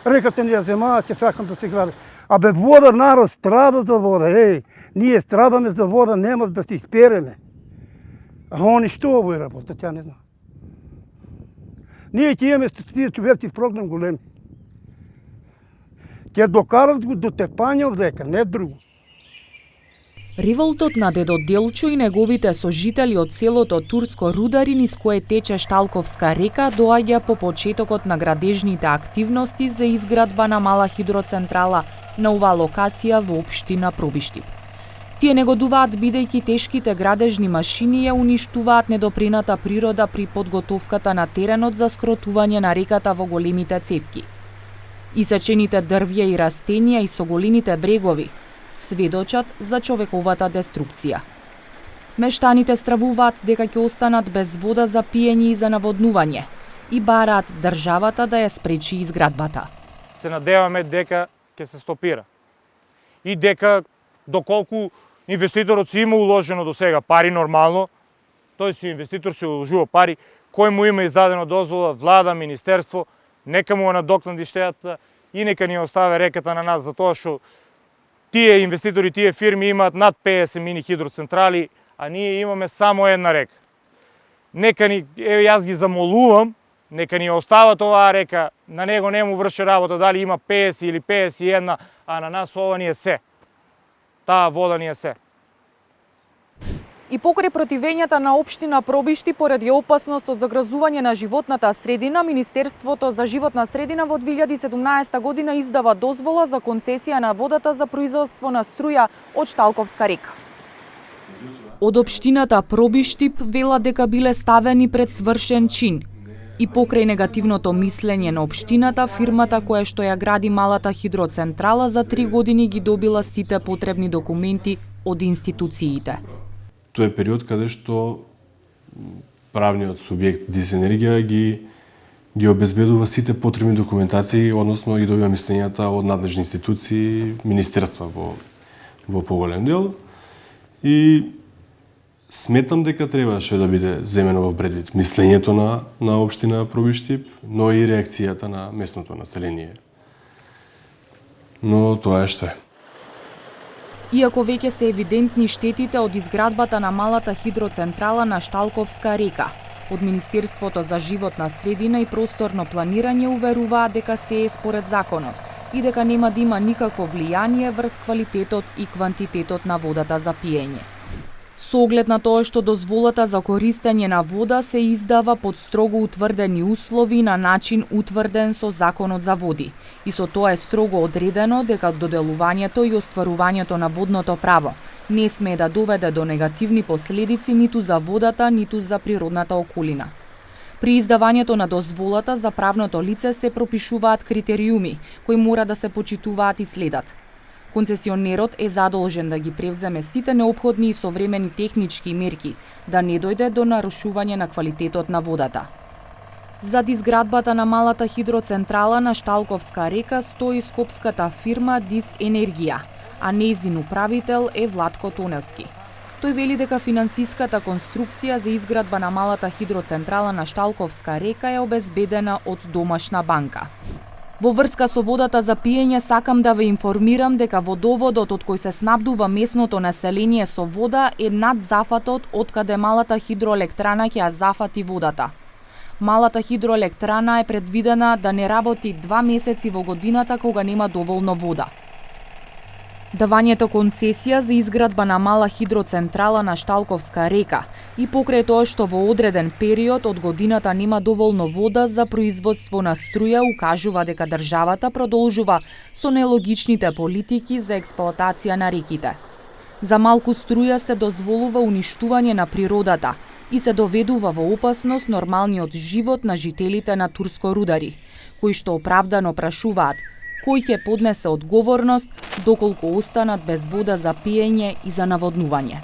Реката ни ја земаат, ќе сакам да се гради. А бе вода, народ страда за вода. Ние страдаме за вода, нема да се изпереме. А они што овој работа, тя не знам. Ние ќе имаме тие човеци програм големи. Ќе докарат го до терпање овдека, не друго. Револтот на дедо Делчо и неговите сожители од селото Турско Рудари, низ кое тече Шталковска река, доаѓа по почетокот на градежните активности за изградба на мала хидроцентрала на оваа локација во општина Пробиштип. Тие негодуваат бидејќи тешките градежни машини ја уништуваат недопрената природа при подготовката на теренот за скротување на реката во големите цевки. Исечените дрвја и растенија и соголините брегови сведочат за човековата деструкција. Мештаните стравуваат дека ќе останат без вода за пиење и за наводнување и бараат државата да ја спречи изградбата. Се надеваме дека ќе се стопира и дека доколку инвеститорот си има уложено до сега пари нормално, тој си инвеститор си уложува пари, кој му има издадено дозвола, влада, министерство, нека му надокнади штетата и нека ни остави реката на нас, затоа што тие инвеститори, тие фирми имаат над 50 мини хидроцентрали, а ние имаме само една река. Нека ни, јас ги замолувам, нека ни остават оваа река, на него не му врши работа дали има 50 или 51, а на нас ова ни е се. Таа вода ни е се. И покрај противењата на општина Пробишти поради опасност од загрозување на животната средина, Министерството за животна средина во 2017 година издава дозвола за концесија на водата за производство на струја од Шталковска река. Од општината Пробиштип велат дека биле ставени пред свршен чин. И покрај негативното мислење на општината, фирмата која што ја гради малата хидроцентрала за 3 години ги добила сите потребни документи од институциите. Тоа е период каде што правниот субјект ДИС Енергија ги обезбедува сите потребни документации, односно ги добива мислењата од надлежни институции, министерства во поголем дел. И сметам дека требаше да биде земено во предвид мислењето на општина Пробиштип, но и реакцијата на местното население. Но тоа е што е. Иако веќе се евидентни штетите од изградбата на малата хидроцентрала на Шталковска река, од Министерството за животна средина и просторно планирање уверуваат дека се е според законот и дека нема да има никакво влијание врз квалитетот и квантитетот на водата за пиење. Со оглед на тоа што дозволата за користење на вода се издава под строго утврдени услови на начин утврден со Законот за води, и со тоа е строго одредено дека доделувањето и остварувањето на водното право не смее да доведе до негативни последици ниту за водата, ниту за природната околина. При издавањето на дозволата за правното лице се пропишуваат критериуми кои мора да се почитуваат и следат. Концесионерот е задолжен да ги превземе сите неопходни и современи технички мерки, да не дојде до нарушување на квалитетот на водата. Зад изградбата на малата хидроцентрала на Шталковска река стои скопската фирма ДИС Енергија, а нејзин управител е Владко Тоневски. Тој вели дека финансиската конструкција за изградба на малата хидроцентрала на Шталковска река е обезбедена од домашна банка. Во врска со водата за пиење сакам да ве информирам дека водоводот од кој се снабдува местното население со вода е над зафатот од каде малата хидроелектрана ќе ја зафати водата. Малата хидроелектрана е предвидена да не работи 2 месеци во годината кога нема доволно вода. Давањето концесија за изградба на мала хидроцентрала на Шталковска река и покрај тоа што во одреден период од годината нема доволно вода за производство на струја укажува дека државата продолжува со нелогичните политики за експлоатација на реките. За малку струја се дозволува уништување на природата и се доведува во опасност нормалниот живот на жителите на Турско Рудари, кои што оправдано прашуваат кој ќе поднесе одговорност доколку останат без вода за пиење и за наводнување.